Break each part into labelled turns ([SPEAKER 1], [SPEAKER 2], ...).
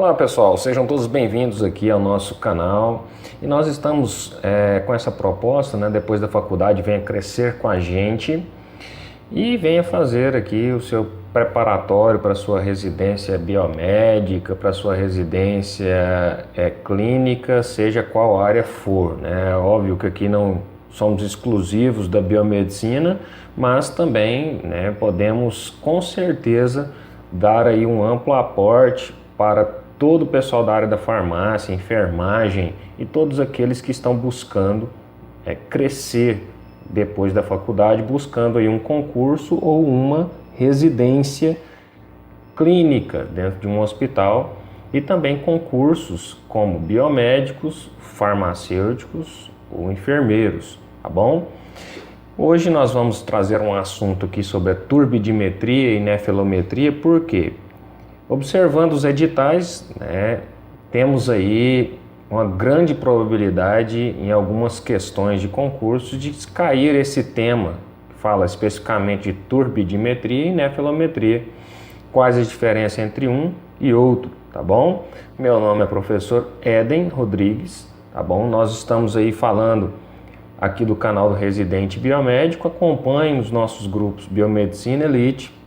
[SPEAKER 1] Olá pessoal, sejam todos bem-vindos aqui ao nosso canal e nós estamos com essa proposta, depois da faculdade, venha crescer com a gente e venha fazer aqui o seu preparatório para a sua residência biomédica, para a sua residência clínica, seja qual área for, né? Óbvio que aqui não somos exclusivos da biomedicina, mas também podemos com certeza dar aí um amplo aporte para todo o pessoal da área da farmácia, enfermagem e todos aqueles que estão buscando crescer depois da faculdade, buscando aí um concurso ou uma residência clínica dentro de um hospital e também concursos como biomédicos, farmacêuticos ou enfermeiros, tá bom? Hoje nós vamos trazer um assunto aqui sobre a turbidimetria e nefelometria, por quê? Observando os editais, temos aí uma grande probabilidade em algumas questões de concurso de cair esse tema, que fala especificamente de turbidimetria e nefelometria, quais a diferença entre um e outro, tá bom? Meu nome é professor Éden Rodrigues, tá bom? Nós estamos aí falando aqui do canal do Residente Biomédico, acompanhe os nossos grupos Biomedicina Elite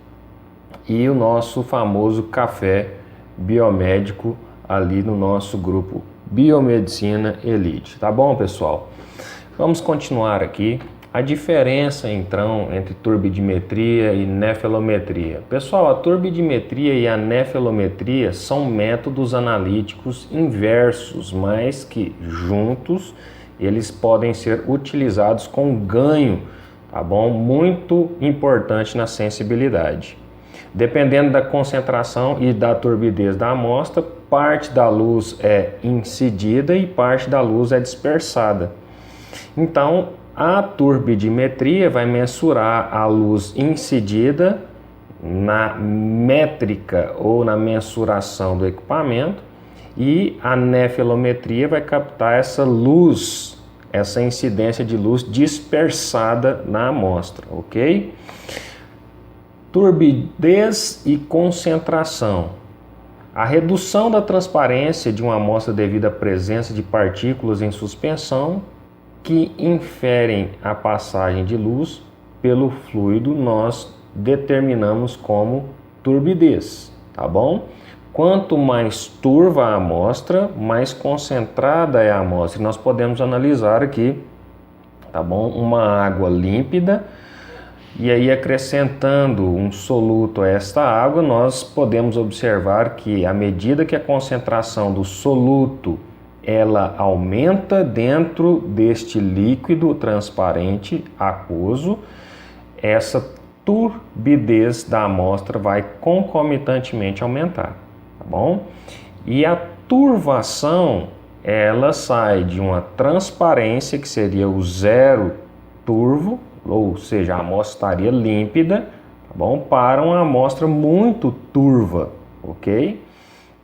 [SPEAKER 1] e o nosso famoso café biomédico ali no nosso grupo Biomedicina Elite, tá bom, pessoal? Vamos continuar aqui. A diferença então entre turbidimetria e nefelometria. Pessoal, a turbidimetria e a nefelometria são métodos analíticos inversos, mas que juntos eles podem ser utilizados com ganho, tá bom? Muito importante na sensibilidade. Dependendo da concentração e da turbidez da amostra, parte da luz é incidida e parte da luz é dispersada. Então, a turbidimetria vai mensurar a luz incidida na métrica ou na mensuração do equipamento e a nefelometria vai captar essa luz, essa incidência de luz dispersada na amostra, ok? Turbidez e concentração. A redução da transparência de uma amostra devido à presença de partículas em suspensão que inferem a passagem de luz pelo fluido, nós determinamos como turbidez, tá bom? Quanto mais turva a amostra, mais concentrada é a amostra. Nós podemos analisar aqui, tá bom? Uma água límpida. E aí, acrescentando um soluto a esta água, nós podemos observar que à medida que a concentração do soluto ela aumenta dentro deste líquido transparente aquoso, essa turbidez da amostra vai concomitantemente aumentar, tá bom? E a turvação, ela sai de uma transparência, que seria o zero turvo, ou seja, a amostra estaria límpida, tá bom? Para uma amostra muito turva, ok?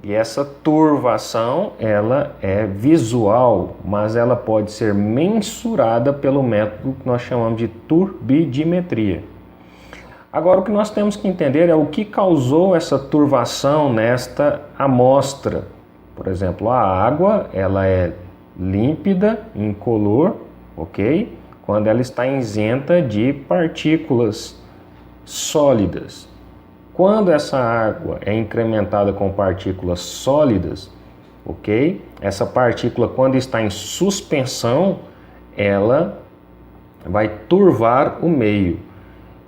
[SPEAKER 1] E essa turvação, ela é visual, mas ela pode ser mensurada pelo método que nós chamamos de turbidimetria. Agora, o que nós temos que entender é o que causou essa turvação nesta amostra. Por exemplo, a água, ela é límpida, incolor, ok? Quando ela está isenta de partículas sólidas. Quando essa água é incrementada com partículas sólidas, ok? Essa partícula, quando está em suspensão, ela vai turvar o meio.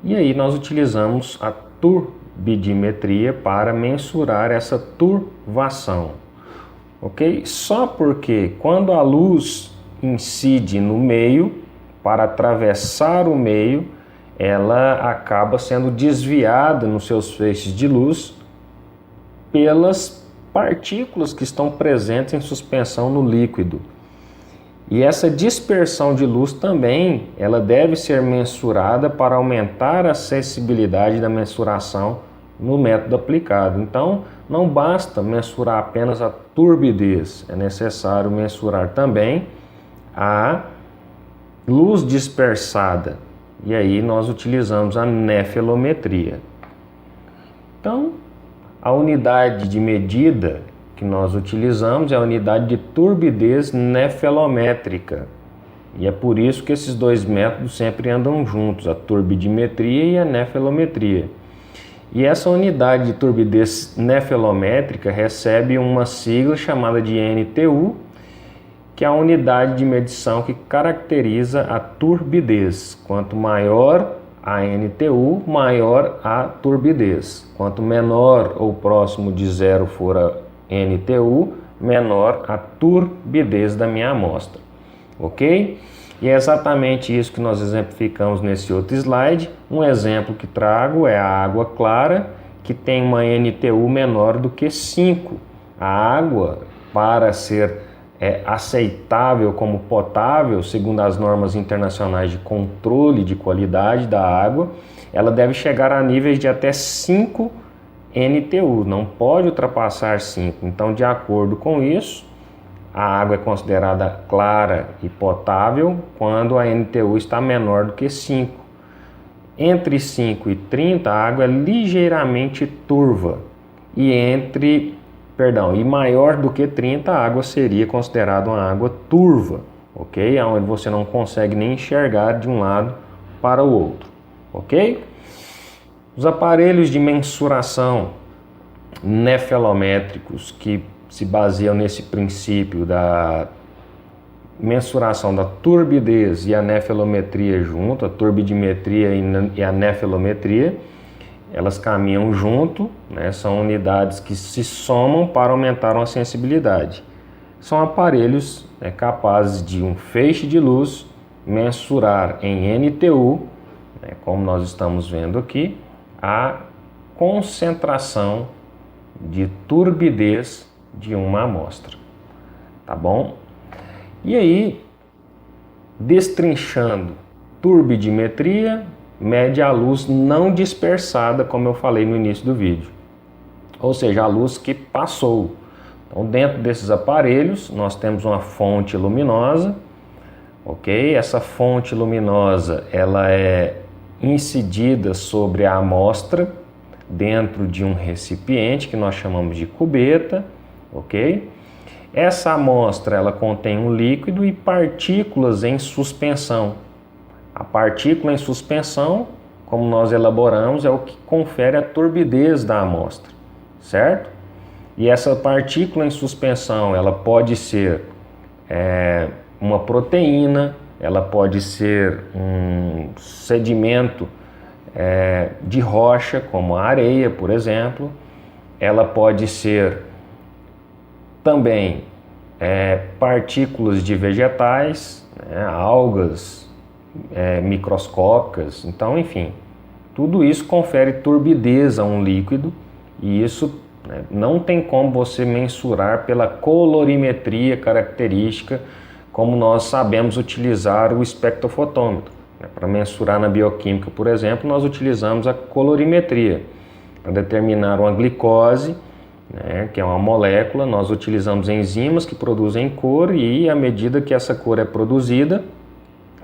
[SPEAKER 1] E aí nós utilizamos a turbidimetria para mensurar essa turvação, ok? Só porque quando a luz incide no meio, para atravessar o meio, ela acaba sendo desviada nos seus feixes de luz pelas partículas que estão presentes em suspensão no líquido. E essa dispersão de luz também, ela deve ser mensurada para aumentar a sensibilidade da mensuração no método aplicado. Então, não basta mensurar apenas a turbidez, é necessário mensurar também a luz dispersada, e aí nós utilizamos a nefelometria. Então, a unidade de medida que que nós utilizamos é a unidade de turbidez nefelométrica. E é por isso que esses dois métodos sempre andam juntos, a turbidimetria e a nefelometria. E essa unidade de turbidez nefelométrica recebe uma sigla chamada de NTU, que é a unidade de medição que caracteriza a turbidez. Quanto maior a NTU, maior a turbidez. Quanto menor ou próximo de zero for a NTU, menor a turbidez da minha amostra. Ok? E é exatamente isso que nós exemplificamos nesse outro slide. Um exemplo que trago é a água clara, que tem uma NTU menor do que 5. A água, para ser aceitável como potável, segundo as normas internacionais de controle de qualidade da água, ela deve chegar a níveis de até 5 NTU, não pode ultrapassar 5. Então, de acordo com isso, a água é considerada clara e potável quando a NTU está menor do que 5. Entre 5 e 30, a água é ligeiramente turva. E maior do que 30, a água seria considerada uma água turva, ok? Onde você não consegue nem enxergar de um lado para o outro, ok? Os aparelhos de mensuração nefelométricos que se baseiam nesse princípio da mensuração da turbidez e a nefelometria junto, a turbidimetria e a nefelometria, elas caminham junto, né? São unidades que se somam para aumentar uma sensibilidade. São aparelhos capazes de um feixe de luz mensurar em NTU, como nós estamos vendo aqui, a concentração de turbidez de uma amostra, tá bom? E aí, destrinchando turbidimetria, mede a luz não dispersada, como eu falei no início do vídeo, ou seja, a luz que passou. Então, dentro desses aparelhos, nós temos uma fonte luminosa, ok? Essa fonte luminosa, ela é incidida sobre a amostra dentro de um recipiente que nós chamamos de cubeta, ok? Essa amostra, ela contém um líquido e partículas em suspensão. A partícula em suspensão, como nós elaboramos, é o que confere a turbidez da amostra, certo? E essa partícula em suspensão, ela pode ser uma proteína, ela pode ser um sedimento de rocha, como a areia, por exemplo. Ela pode ser também partículas de vegetais, algas microscópicas. Então, enfim, tudo isso confere turbidez a um líquido, e isso não tem como você mensurar pela colorimetria característica, como nós sabemos utilizar o espectrofotômetro. Para mensurar na bioquímica, por exemplo, nós utilizamos a colorimetria. Para determinar uma glicose, que é uma molécula, nós utilizamos enzimas que produzem cor, e à medida que essa cor é produzida,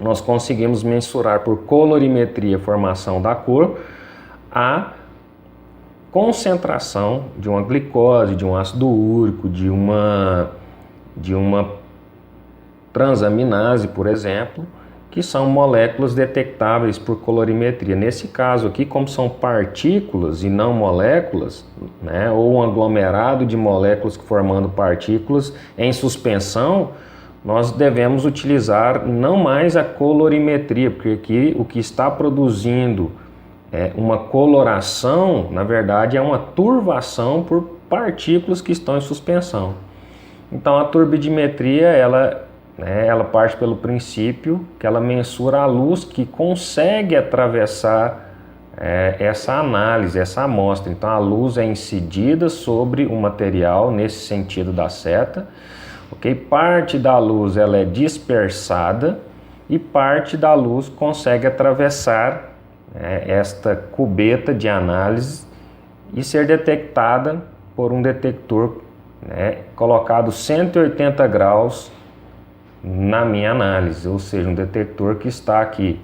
[SPEAKER 1] nós conseguimos mensurar por colorimetria a formação da cor, a concentração de uma glicose, de um ácido úrico, de uma transaminase, por exemplo, que são moléculas detectáveis por colorimetria. Nesse caso aqui, como são partículas e não moléculas, ou um aglomerado de moléculas formando partículas em suspensão, nós devemos utilizar não mais a colorimetria, porque aqui o que está produzindo uma coloração, na verdade, é uma turvação por partículas que estão em suspensão. Então, a turbidimetria, ela parte pelo princípio que ela mensura a luz que consegue atravessar essa análise, essa amostra. Então, a luz é incidida sobre o material nesse sentido da seta. Okay? Parte da luz ela é dispersada e parte da luz consegue atravessar esta cubeta de análise e ser detectada por um detector colocado 180 graus na minha análise, ou seja, um detector que está aqui,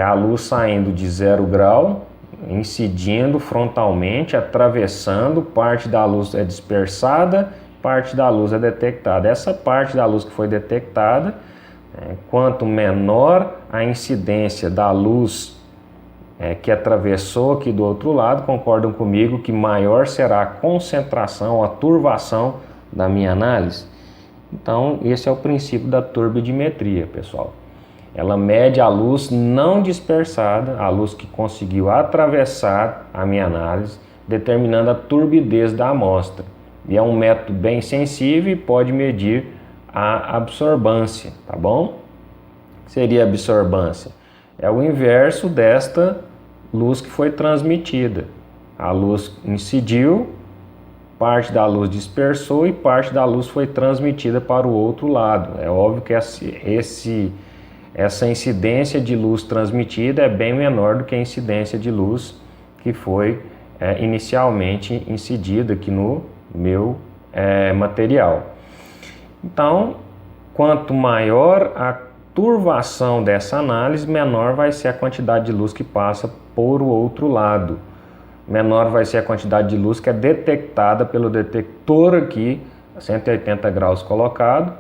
[SPEAKER 1] a luz saindo de 0 grau, incidindo frontalmente, atravessando, parte da luz é dispersada, parte da luz é detectada. Essa parte da luz que foi detectada, quanto menor a incidência da luz que atravessou aqui do outro lado, concordam comigo que maior será a concentração, a turvação da minha análise? Então, esse é o princípio da turbidimetria, pessoal. Ela mede a luz não dispersada, a luz que conseguiu atravessar a minha análise, determinando a turbidez da amostra. E é um método bem sensível e pode medir a absorbância, tá bom? O que seria a absorbância? É o inverso desta luz que foi transmitida. A luz incidiu, parte da luz dispersou e parte da luz foi transmitida para o outro lado. É óbvio que essa incidência de luz transmitida é bem menor do que a incidência de luz que foi inicialmente incidida aqui no meu material. Então, quanto maior a turvação dessa análise, menor vai ser a quantidade de luz que passa por o outro lado. Menor vai ser a quantidade de luz que é detectada pelo detector aqui, a 180 graus colocado.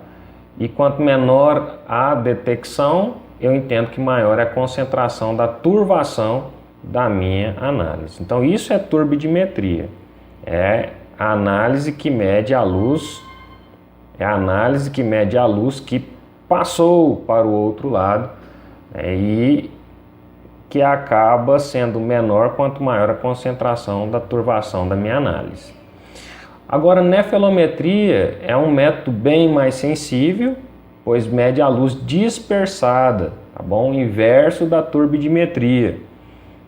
[SPEAKER 1] E quanto menor a detecção, eu entendo que maior é a concentração da turvação da minha análise. Então isso é turbidimetria. É a análise que mede a luz, que passou para o outro lado, e que acaba sendo menor quanto maior a concentração da turvação da minha análise. Agora, nefelometria é um método bem mais sensível, pois mede a luz dispersada, tá bom? O inverso da turbidimetria,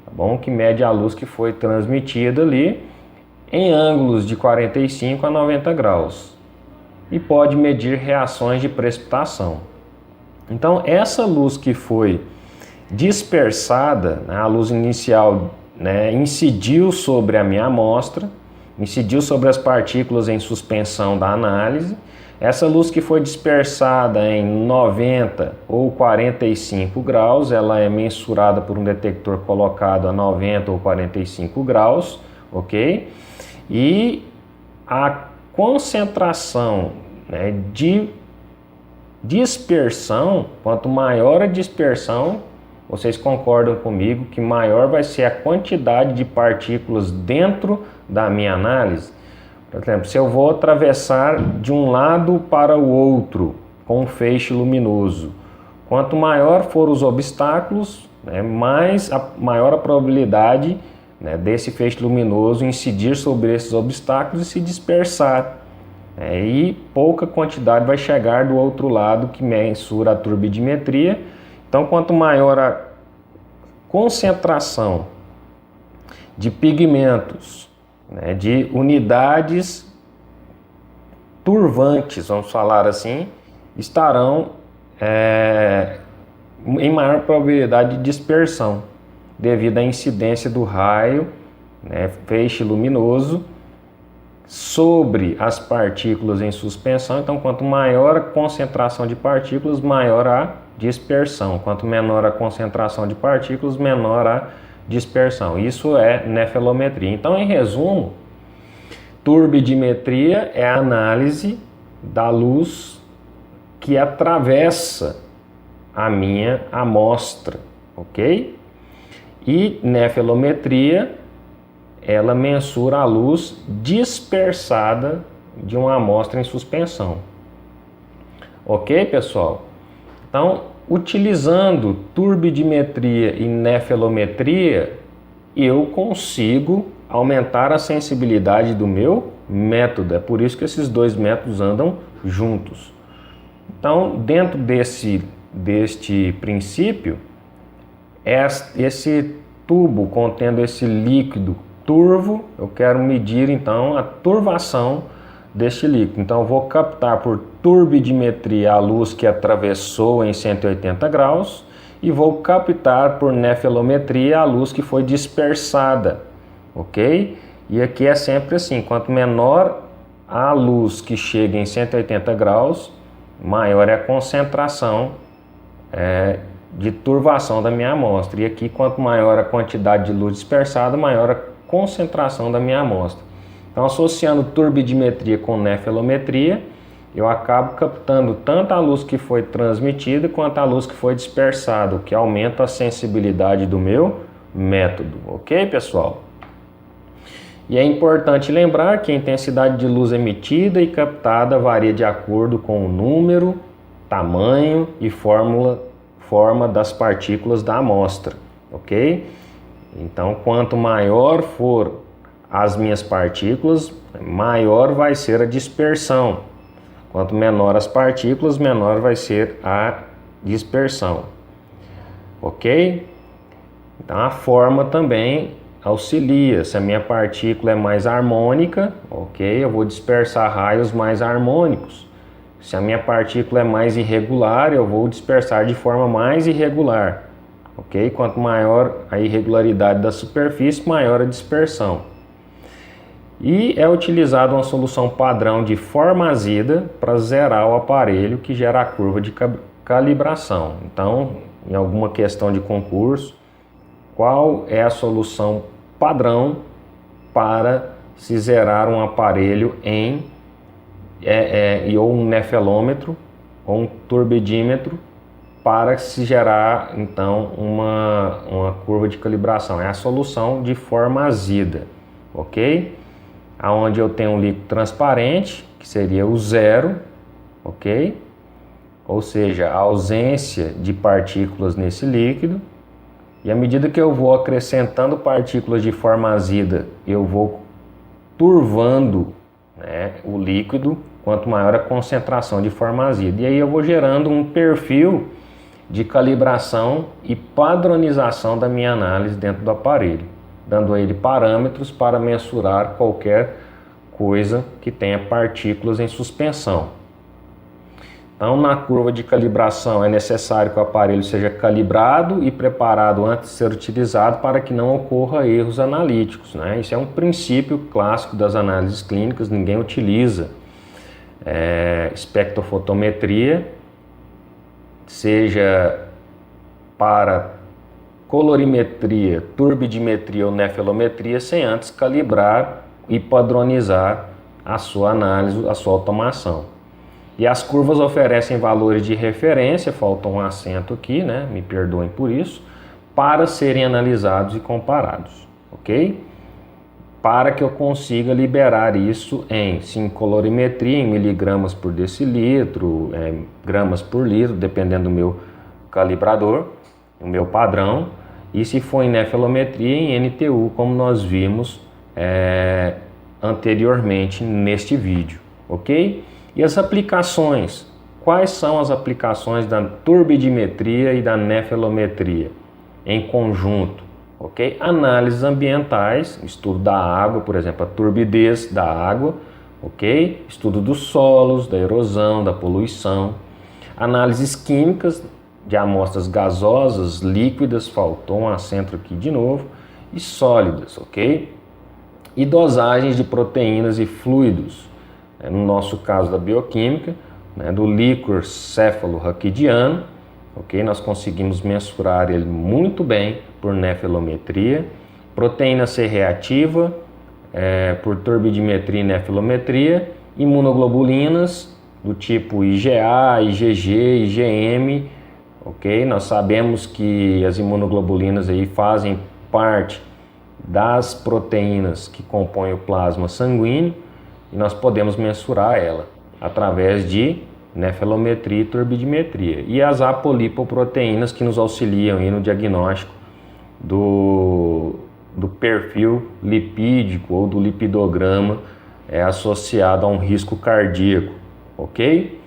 [SPEAKER 1] tá bom? Que mede a luz que foi transmitida ali em ângulos de 45 a 90 graus e pode medir reações de precipitação. Então, essa luz que foi dispersada, né, a luz inicial, né, incidiu sobre a minha amostra, incidiu sobre as partículas em suspensão da análise. Essa luz que foi dispersada em 90 ou 45 graus, ela é mensurada por um detector colocado a 90 ou 45 graus, ok? E a concentração, né, de dispersão, quanto maior a dispersão, vocês concordam comigo que maior vai ser a quantidade de partículas dentro da minha análise? Por exemplo, se eu vou atravessar de um lado para o outro com um feixe luminoso, quanto maior forem os obstáculos, né, maior a probabilidade, né, desse feixe luminoso incidir sobre esses obstáculos e se dispersar. E pouca quantidade vai chegar do outro lado, que mensura a turbidimetria. Então, quanto maior a concentração de pigmentos, né, de unidades turvantes, vamos falar assim, estarão em maior probabilidade de dispersão, devido à incidência do raio, né, feixe luminoso, sobre as partículas em suspensão. Então, quanto maior a concentração de partículas, maior a dispersão. Quanto menor a concentração de partículas, menor a dispersão. Isso é nefelometria. Então, em resumo, turbidimetria é a análise da luz que atravessa a minha amostra, ok? E nefelometria, ela mensura a luz dispersada de uma amostra em suspensão. Ok, pessoal? Então, utilizando turbidimetria e nefelometria, eu consigo aumentar a sensibilidade do meu método. É por isso que esses dois métodos andam juntos. Então, dentro deste princípio, esse tubo contendo esse líquido turvo, eu quero medir então a turvação deste líquido. Então eu vou captar por turbidimetria a luz que atravessou em 180 graus e vou captar por nefelometria a luz que foi dispersada, ok? E aqui é sempre assim, quanto menor a luz que chega em 180 graus, maior é a concentração de turvação da minha amostra. E aqui, quanto maior a quantidade de luz dispersada, maior a concentração da minha amostra. Então, associando turbidimetria com nefelometria, eu acabo captando tanto a luz que foi transmitida quanto a luz que foi dispersada, o que aumenta a sensibilidade do meu método. Ok, pessoal? E é importante lembrar que a intensidade de luz emitida e captada varia de acordo com o número, tamanho e forma das partículas da amostra, ok? Então, quanto maior for as minhas partículas, maior vai ser a dispersão. Quanto menor as partículas, menor vai ser a dispersão, ok? Então, a forma também auxilia. Se a minha partícula é mais harmônica, ok, eu vou dispersar raios mais harmônicos. Se a minha partícula é mais irregular, eu vou dispersar de forma mais irregular, ok? Quanto maior a irregularidade da superfície, maior a dispersão. E é utilizada uma solução padrão de forma azida para zerar o aparelho, que gera a curva de calibração. Então, em alguma questão de concurso, qual é a solução padrão para se zerar um aparelho em ou um nefelômetro ou um turbidímetro para se gerar então uma curva de calibração? É a solução de forma azida, ok? Aonde eu tenho um líquido transparente, que seria o zero, ok? Ou seja, a ausência de partículas nesse líquido. E à medida que eu vou acrescentando partículas de forma azida, eu vou turvando, né, o líquido, quanto maior a concentração de forma azida. E aí eu vou gerando um perfil de calibração e padronização da minha análise dentro do aparelho, dando a ele parâmetros para mensurar qualquer coisa que tenha partículas em suspensão. Então, na curva de calibração é necessário que o aparelho seja calibrado e preparado antes de ser utilizado para que não ocorra erros analíticos, né? Isso é um princípio clássico das análises clínicas, ninguém utiliza espectrofotometria, seja para colorimetria, turbidimetria ou nefelometria, sem antes calibrar e padronizar a sua análise, a sua automação. E as curvas oferecem valores de referência, falta um acento aqui, né? Me perdoem por isso, para serem analisados e comparados, ok? Para que eu consiga liberar isso em colorimetria, em miligramas por decilitro, gramas por litro, dependendo do meu calibrador, o meu padrão, e se for em nefelometria, em NTU, como nós vimos anteriormente neste vídeo, ok? E as aplicações? Quais são as aplicações da turbidimetria e da nefelometria em conjunto? Ok? Análises ambientais, estudo da água, por exemplo, a turbidez da água, ok? Estudo dos solos, da erosão, da poluição. Análises químicas de amostras gasosas, líquidas, faltou um acento aqui de novo, e sólidas, ok? E dosagens de proteínas e fluidos. No nosso caso da bioquímica, né, do líquor cefalorraquidiano, ok? Nós conseguimos mensurar ele muito bem por nefelometria, proteína C reativa por turbidimetria e nefelometria, imunoglobulinas do tipo IgA, IgG, IgM, ok? Nós sabemos que as imunoglobulinas aí fazem parte das proteínas que compõem o plasma sanguíneo, e nós podemos mensurar ela através de nefelometria e turbidimetria. E as apolipoproteínas que nos auxiliam aí no diagnóstico do perfil lipídico ou do lipidograma associado a um risco cardíaco, ok?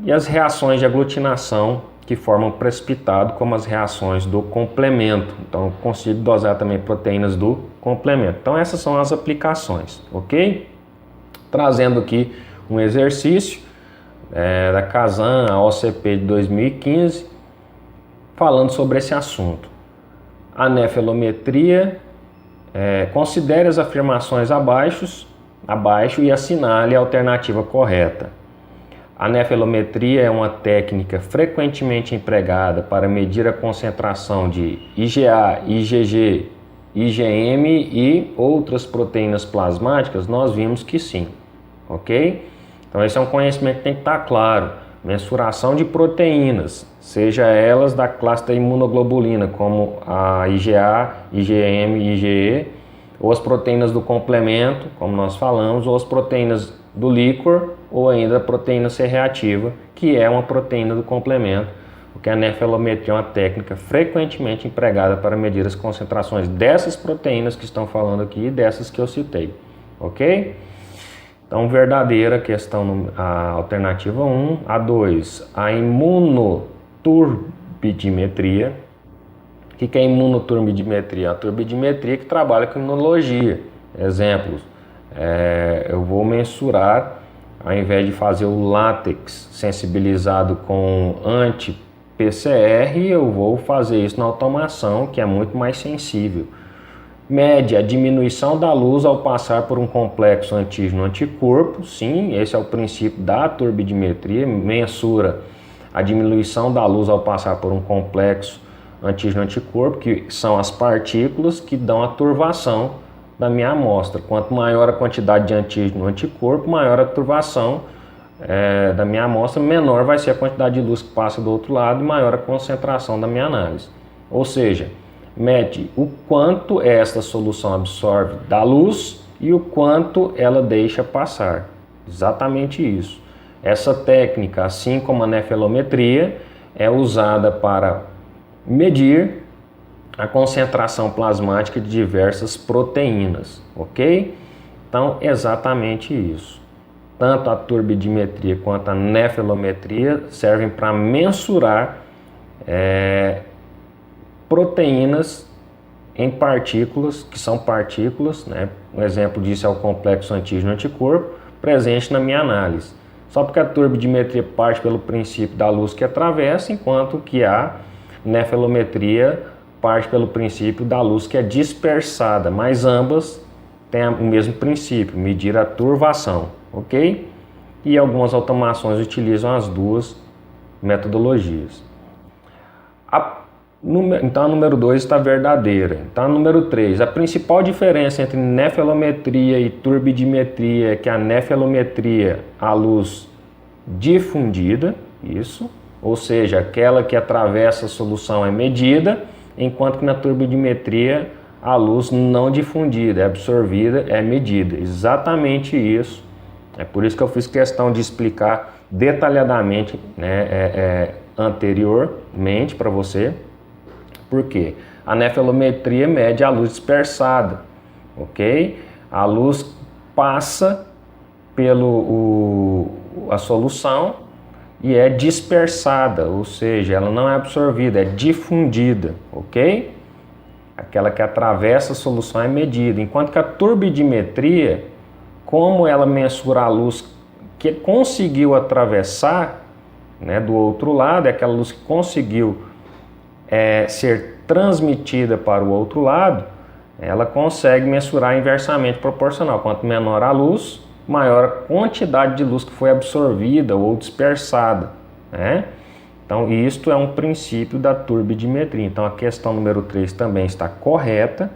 [SPEAKER 1] E as reações de aglutinação que formam precipitado, como as reações do complemento. Então, eu consigo dosar também proteínas do complemento. Então, essas são as aplicações, ok? Trazendo aqui um exercício da Kazan, a OCP de 2015, falando sobre esse assunto. A nefelometria, considere as afirmações abaixo e assinale a alternativa correta. A nefelometria é uma técnica frequentemente empregada para medir a concentração de IgA, IgG, IgM e outras proteínas plasmáticas. Nós vimos que sim, ok? Então esse é um conhecimento que tem que estar claro. Mensuração de proteínas, seja elas da classe da imunoglobulina, como a IgA, IgM e IgE, ou as proteínas do complemento, como nós falamos, ou as proteínas do líquor, ou ainda a proteína C reativa, que é uma proteína do complemento, porque a nefelometria é uma técnica frequentemente empregada para medir as concentrações dessas proteínas que estão falando aqui e dessas que eu citei, ok? Então, verdadeira questão, a alternativa 1. A 2, a imunoturbidimetria. O que é imunoturbidimetria? A turbidimetria que trabalha com imunologia. Exemplos, eu vou mensurar, ao invés de fazer o látex sensibilizado com anti-PCR, eu vou fazer isso na automação, que é muito mais sensível. Mede a diminuição da luz ao passar por um complexo antígeno-anticorpo. Sim, esse é o princípio da turbidimetria. Mensura a diminuição da luz ao passar por um complexo antígeno-anticorpo, que são as partículas que dão a turvação da minha amostra. Quanto maior a quantidade de antígeno-anticorpo, maior a turvação da minha amostra, menor vai ser a quantidade de luz que passa do outro lado e maior a concentração da minha análise. Ou seja, mede o quanto esta solução absorve da luz e o quanto ela deixa passar. Exatamente isso. Essa técnica, assim como a nefelometria, é usada para medir a concentração plasmática de diversas proteínas, ok? Então, exatamente isso. Tanto a turbidimetria quanto a nefelometria servem para mensurar proteínas em partículas, que são partículas, né? Um exemplo disso é o complexo antígeno-anticorpo, presente na minha análise. Só porque a turbidimetria parte pelo princípio da luz que atravessa, enquanto que a nefelometria parte pelo princípio da luz que é dispersada, mas ambas têm o mesmo princípio, medir a turvação, ok? E algumas automações utilizam as duas metodologias. Então a número 2 está verdadeira. Então a número 3, a principal diferença entre nefelometria e turbidimetria é que a nefelometria, a luz difundida, isso, ou seja, aquela que atravessa a solução é medida, enquanto que na turbidimetria a luz não difundida, é absorvida, é medida. Exatamente isso. É por isso que eu fiz questão de explicar detalhadamente, né, anteriormente para você. Por quê? A nefelometria mede a luz dispersada, ok? A luz passa a solução e é dispersada, ou seja, ela não é absorvida, é difundida, ok? Aquela que atravessa a solução é medida, enquanto que a turbidimetria, como ela mensura a luz que conseguiu atravessar, né, do outro lado, é aquela luz que conseguiu ser transmitida para o outro lado, ela consegue mensurar inversamente proporcional. Quanto menor a luz, maior a quantidade de luz que foi absorvida ou dispersada, né? Então, isto é um princípio da turbidimetria. Então, a questão número 3 também está correta,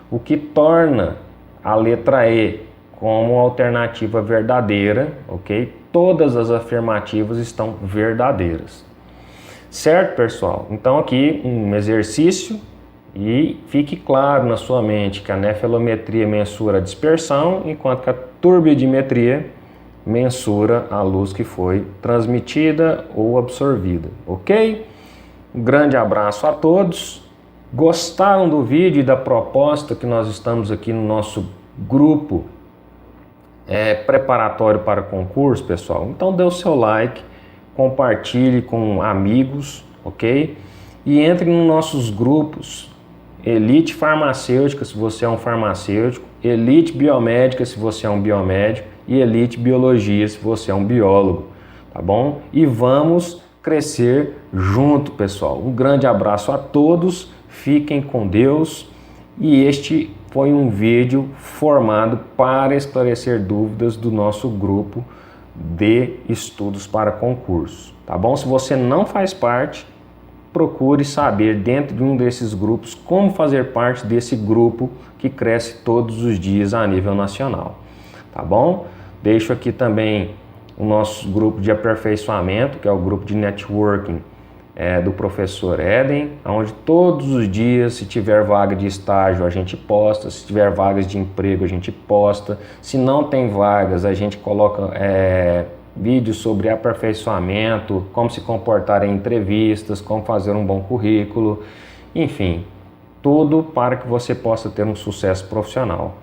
[SPEAKER 1] o que torna a letra E como alternativa verdadeira, ok? Todas as afirmativas estão verdadeiras. Certo, pessoal? Então aqui um exercício e fique claro na sua mente que a nefelometria mensura a dispersão, enquanto que a turbidimetria mensura a luz que foi transmitida ou absorvida, ok? Um grande abraço a todos. Gostaram do vídeo e da proposta que nós estamos aqui no nosso grupo preparatório para concurso, pessoal? Então dê o seu like, compartilhe com amigos, ok? E entre nos nossos grupos Elite Farmacêutica, se você é um farmacêutico, Elite Biomédica, se você é um biomédico, e Elite Biologia, se você é um biólogo, tá bom? E vamos crescer junto, pessoal. Um grande abraço a todos, fiquem com Deus, e este foi um vídeo formado para esclarecer dúvidas do nosso grupo de estudos para concurso, tá bom? Se você não faz parte, procure saber dentro de um desses grupos como fazer parte desse grupo que cresce todos os dias a nível nacional, tá bom? Deixo aqui também o nosso grupo de aperfeiçoamento, que é o grupo de networking do professor Eden, onde todos os dias, se tiver vaga de estágio, a gente posta, se tiver vagas de emprego, a gente posta, se não tem vagas, a gente coloca vídeos sobre aperfeiçoamento, como se comportar em entrevistas, como fazer um bom currículo, enfim, tudo para que você possa ter um sucesso profissional.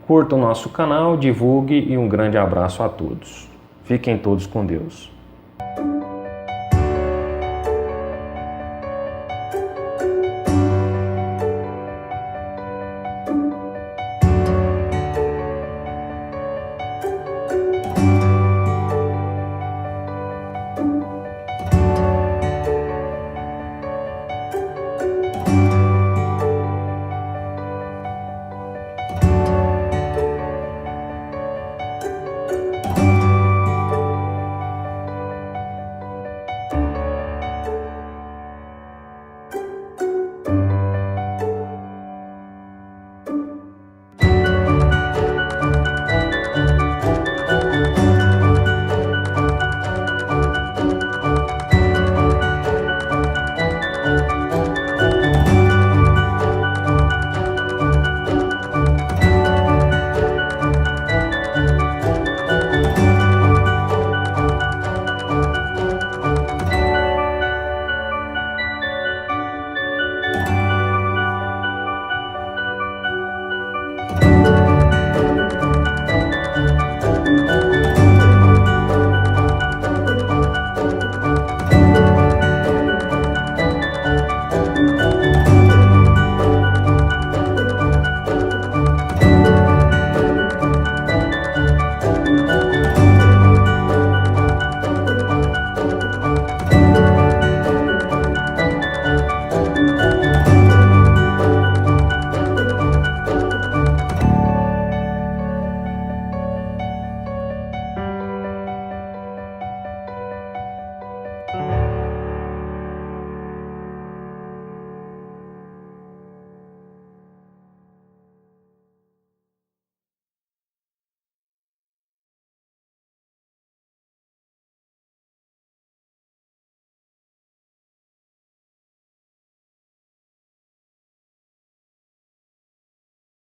[SPEAKER 1] Curta o nosso canal, divulgue e um grande abraço a todos. Fiquem todos com Deus.